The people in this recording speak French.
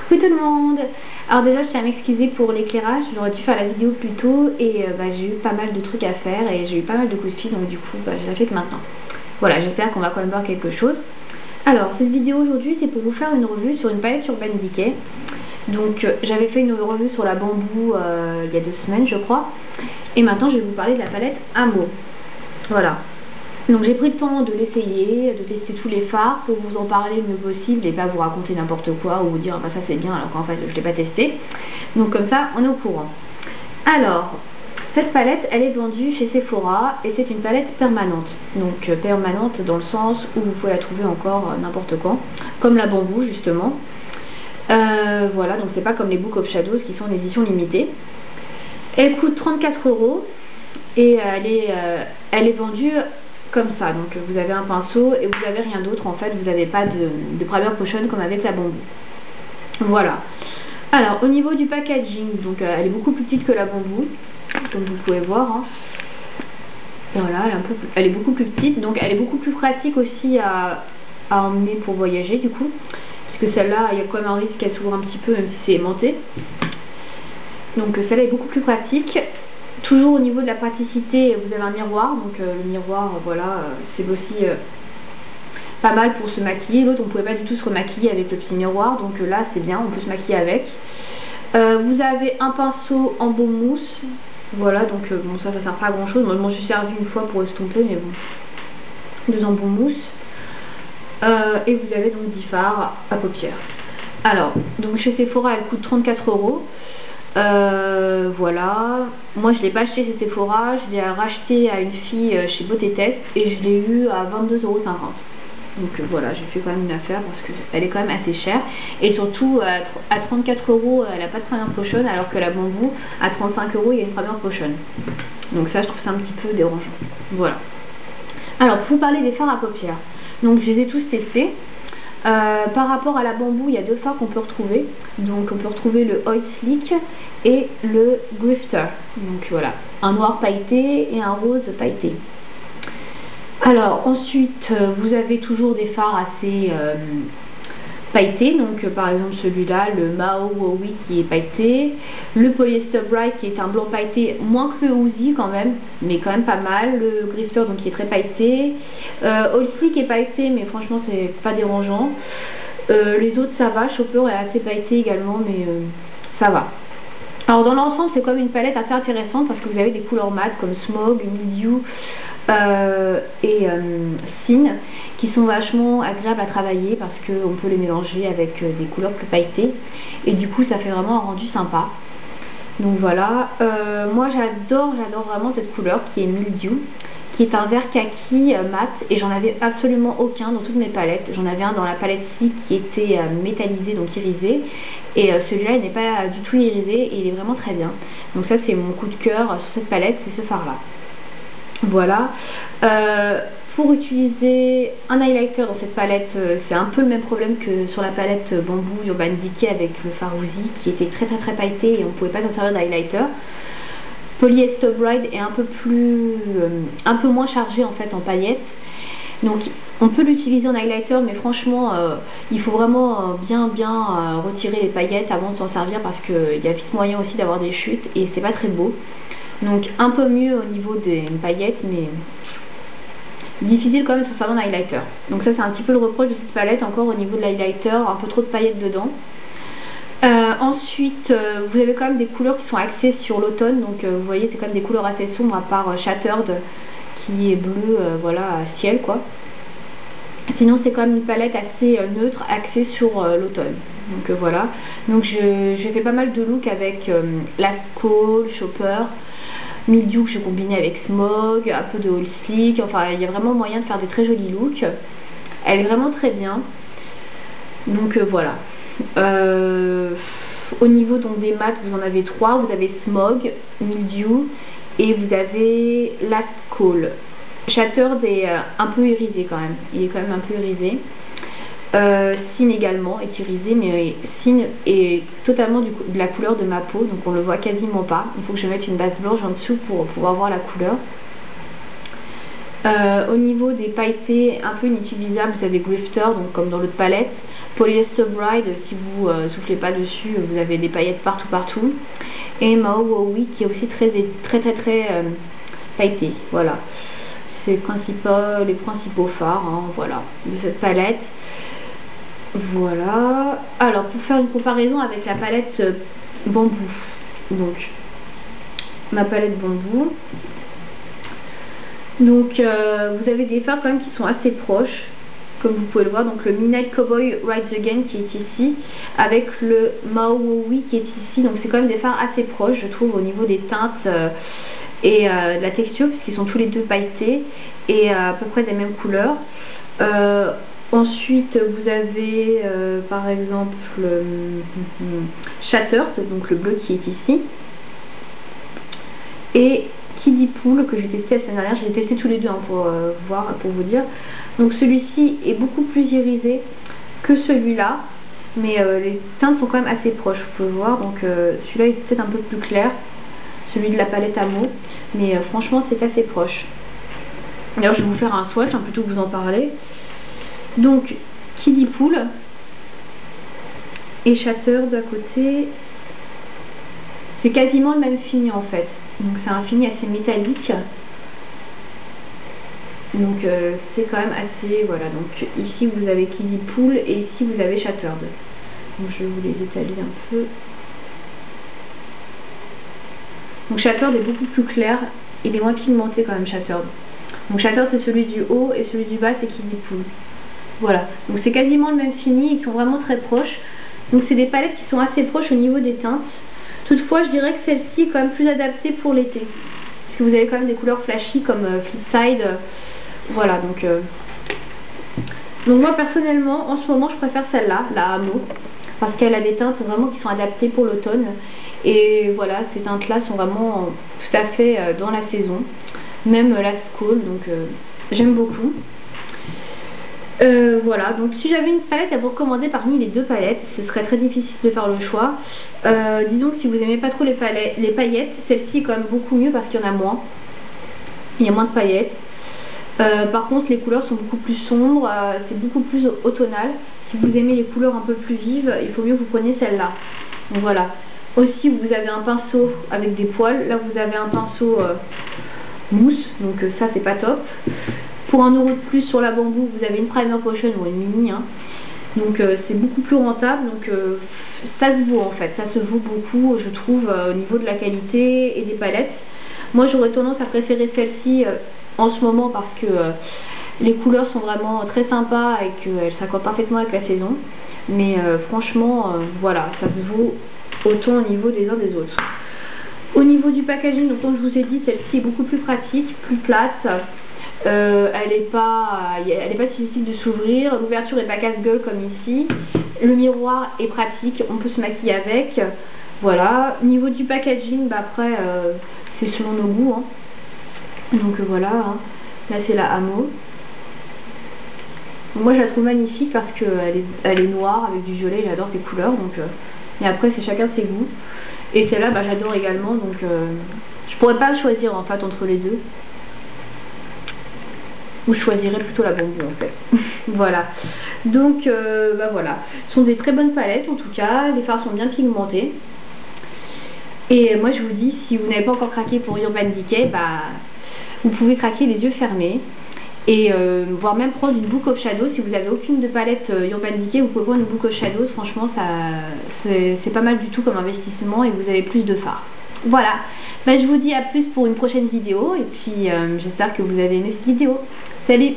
Coucou tout le monde. Alors déjà je tiens à m'excuser pour l'éclairage, j'aurais dû faire la vidéo plus tôt et j'ai eu pas mal de trucs à faire et j'ai eu pas mal de coups de fil, donc du coup je la fais que maintenant. Voilà, j'espère qu'on va quand même voir quelque chose. Alors cette vidéo aujourd'hui c'est pour vous faire une revue sur une palette Urban Decay. Donc j'avais fait une revue sur la bambou il y a 2 semaines je crois, et maintenant je vais vous parler de la palette Amo. Voilà. Donc j'ai pris le temps de l'essayer, de tester tous les fards pour vous en parler le mieux possible et pas vous raconter n'importe quoi ou vous dire bah ça c'est bien alors qu'en fait je l'ai pas testé. Donc comme ça on est au courant. Alors cette palette elle est vendue chez Sephora et c'est une palette permanente. Donc permanente dans le sens où vous pouvez la trouver encore n'importe quand, comme la bambou justement. Voilà, donc c'est pas comme les Book of Shadows qui sont en édition limitée. Elle coûte 34 € et elle est vendue comme ça, donc vous avez un pinceau et vous avez rien d'autre en fait, vous n'avez pas de primer potion comme avec la bambou. Voilà. Alors au niveau du packaging, donc elle est beaucoup plus petite que la bambou, comme vous pouvez voir. Hein. Voilà, elle est beaucoup plus petite, donc elle est beaucoup plus pratique aussi à emmener pour voyager du coup, parce que celle-là, il y a quand même un risque qu'elle s'ouvre un petit peu même si c'est aimanté. Donc celle-là est beaucoup plus pratique. Toujours au niveau de la praticité, vous avez un miroir, donc le miroir, voilà, c'est aussi pas mal pour se maquiller. L'autre, on ne pouvait pas du tout se remaquiller avec le petit miroir, donc là c'est bien, on peut se maquiller avec. Vous avez un pinceau en baume mousse, voilà, donc bon ça sert pas à grand chose. Moi je m'en suis servi une fois pour estomper, mais bon, 2 embaumes mousse. Et vous avez donc 10 fards à paupières. Alors, donc chez Sephora elle coûte 34 €. Voilà, moi je l'ai pas acheté chez Sephora, je l'ai racheté à une fille chez Beauté Test et je l'ai eu à 22,50 €. Donc voilà, j'ai fait quand même une affaire parce qu'elle est quand même assez chère. Et surtout à 34 € elle n'a pas de primer potion, alors que la bambou à 35 € il y a une primer potion. Donc ça je trouve ça un petit peu dérangeant. Voilà. Alors pour vous parler des fards à paupières, donc je les ai tous testés. Par rapport à la bambou, il y a 2 fards qu'on peut retrouver. Donc on peut retrouver le Oil Slick et le Grifter. Donc voilà, un noir pailleté et un rose pailleté. Alors ensuite, vous avez toujours des fards assez pailletés. Donc par exemple celui-là, le Mao Wowi qui est pailleté. Le Polyester Bright qui est un blanc pailleté, moins que le Uzi quand même, mais quand même pas mal. Le Grifter donc qui est très pailleté. Oil Slick est pailleté, mais franchement c'est pas dérangeant. Les autres ça va, Chopper est assez pailleté également, mais ça va. Alors dans l'ensemble c'est quand même une palette assez intéressante parce que vous avez des couleurs mat comme Smog, Mildew et Sin qui sont vachement agréables à travailler parce qu'on peut les mélanger avec des couleurs plus pailletées et du coup ça fait vraiment un rendu sympa. Donc voilà, moi j'adore vraiment cette couleur qui est Mildew, qui est un vert kaki mat, et j'en avais absolument aucun dans toutes mes palettes. J'en avais un dans la palette ci qui était métallisé, donc irisé, et celui-là il n'est pas du tout irisé et il est vraiment très bien. Donc ça c'est mon coup de cœur sur cette palette, c'est ce fard là. Voilà. Pour utiliser un highlighter dans cette palette, c'est un peu le même problème que sur la palette bambou Urban Decay avec le fard Uzi qui était très pailleté et on ne pouvait pas s'en servir d'highlighter. Polyester Bright est un peu moins chargé en fait en paillettes, donc on peut l'utiliser en highlighter, mais franchement il faut vraiment bien retirer les paillettes avant de s'en servir parce qu'il y a vite moyen aussi d'avoir des chutes et c'est pas très beau. Donc un peu mieux au niveau des paillettes, mais difficile quand même de se servir en highlighter. Donc ça c'est un petit peu le reproche de cette palette, encore au niveau de l'highlighter, un peu trop de paillettes dedans. Ensuite vous avez quand même des couleurs qui sont axées sur l'automne, donc vous voyez c'est quand même des couleurs assez sombres à part Shattered qui est bleu, voilà, ciel quoi. Sinon c'est quand même une palette assez neutre axée sur l'automne. Donc voilà, donc j'ai fait pas mal de looks avec Lasco, Chopper, Mildew que je combinais avec Smog, un peu de Oil Slick, enfin il y a vraiment moyen de faire des très jolis looks. Elle est vraiment très bien. Donc voilà. Au niveau donc des mats, vous en avez 3, vous avez Smog, Mildew et vous avez Last Call. Shattered est un peu irisé quand même, il est quand même un peu irisé. Sin également est irisé, mais Sin est totalement de la couleur de ma peau, donc on le voit quasiment pas. Il faut que je mette une base blanche en dessous pour pouvoir voir la couleur. Au niveau des pailletés un peu inutilisables, vous avez Grifter, donc comme dans l'autre palette, Polyester Bride, si vous soufflez pas dessus, vous avez des paillettes partout. Et Mao Wowie qui est aussi très pailleté. Voilà. C'est les principaux phares, hein, voilà, de cette palette. Voilà. Alors, pour faire une comparaison avec la palette bambou, donc ma palette bambou, donc vous avez des fards quand même qui sont assez proches, comme vous pouvez le voir. Donc le Midnight Cowboy Rides Again qui est ici, avec le Mao Wowie qui est ici. Donc c'est quand même des fards assez proches, je trouve, au niveau des teintes et de la texture, puisqu'ils sont tous les deux pailletés et à peu près des mêmes couleurs. Ensuite, vous avez par exemple Shattered, donc le bleu qui est ici, et Kiddie Pool que j'ai testé la semaine dernière. J'ai testé tous les deux, hein, pour vous dire. Donc celui-ci est beaucoup plus irisé que celui-là, mais les teintes sont quand même assez proches, vous pouvez voir. Donc celui-là est peut-être un peu plus clair, celui de la palette Amo, mais franchement c'est assez proche. D'ailleurs je vais vous faire un swatch, hein, plutôt que vous en parler. Donc Kiddie Pool et Shattered à côté, c'est quasiment le même fini en fait. Donc c'est un fini assez métallique. Donc c'est quand même assez, voilà. Donc ici vous avez Kiddie Pool et ici vous avez Shattered. Donc je vais vous les étaler un peu. Donc Shattered est beaucoup plus clair, il est moins pigmenté quand même, Shattered. Donc Shattered c'est celui du haut et celui du bas c'est Kiddie Pool. Voilà, donc c'est quasiment le même fini, ils sont vraiment très proches. Donc c'est des palettes qui sont assez proches au niveau des teintes. Toutefois je dirais que celle-ci est quand même plus adaptée pour l'été, parce que vous avez quand même des couleurs flashy comme Flipside. Voilà, donc moi personnellement en ce moment je préfère celle-là, la Amo, parce qu'elle a des teintes vraiment qui sont adaptées pour l'automne. Et voilà, ces teintes-là sont vraiment tout à fait dans la saison, même la Skull, donc j'aime beaucoup. Voilà, donc si j'avais une palette à vous recommander parmi les deux palettes, ce serait très difficile de faire le choix. Disons que si vous n'aimez pas trop les paillettes, celle-ci est quand même beaucoup mieux parce qu'il y en a moins. Il y a moins de paillettes. Par contre les couleurs sont beaucoup plus sombres, c'est beaucoup plus automnal. Si vous aimez les couleurs un peu plus vives, il faut mieux que vous preniez celle-là. Donc voilà. Aussi vous avez un pinceau avec des poils, là vous avez un pinceau mousse, donc ça c'est pas top. Pour 1 € de plus sur la bambou, vous avez une primer potion ou une mini, hein. Donc c'est beaucoup plus rentable, donc ça se vaut en fait, ça se vaut beaucoup je trouve au niveau de la qualité et des palettes. Moi j'aurais tendance à préférer celle-ci en ce moment parce que les couleurs sont vraiment très sympas et qu'elles s'accordent parfaitement avec la saison. Mais franchement, voilà, ça se vaut autant au niveau des uns des autres. Au niveau du packaging, donc comme je vous ai dit, celle-ci est beaucoup plus pratique, plus plate. Elle n'est pas difficile de s'ouvrir, l'ouverture n'est pas casse-gueule comme ici. Le miroir est pratique, on peut se maquiller avec. Voilà, au niveau du packaging, bah après c'est selon nos goûts, hein. Donc voilà, hein. Là c'est la Amo. Moi je la trouve magnifique parce qu'elle est noire avec du violet, j'adore ces couleurs. Donc, et après c'est chacun ses goûts. Et celle-là bah, j'adore également, donc je pourrais pas choisir en fait entre les deux. Ou je choisirais plutôt la bambou en fait. Voilà. Donc bah voilà. Ce sont des très bonnes palettes en tout cas. Les fards sont bien pigmentés. Et moi je vous dis, si vous n'avez pas encore craqué pour Urban Decay, bah vous pouvez craquer les yeux fermés. Et voire même prendre une Book of Shadows. Si vous n'avez aucune de palette Urban Decay, vous pouvez prendre une Book of Shadows. Franchement c'est pas mal du tout comme investissement et vous avez plus de fards. Voilà, bah, je vous dis à plus pour une prochaine vidéo et puis j'espère que vous avez aimé cette vidéo. Salut!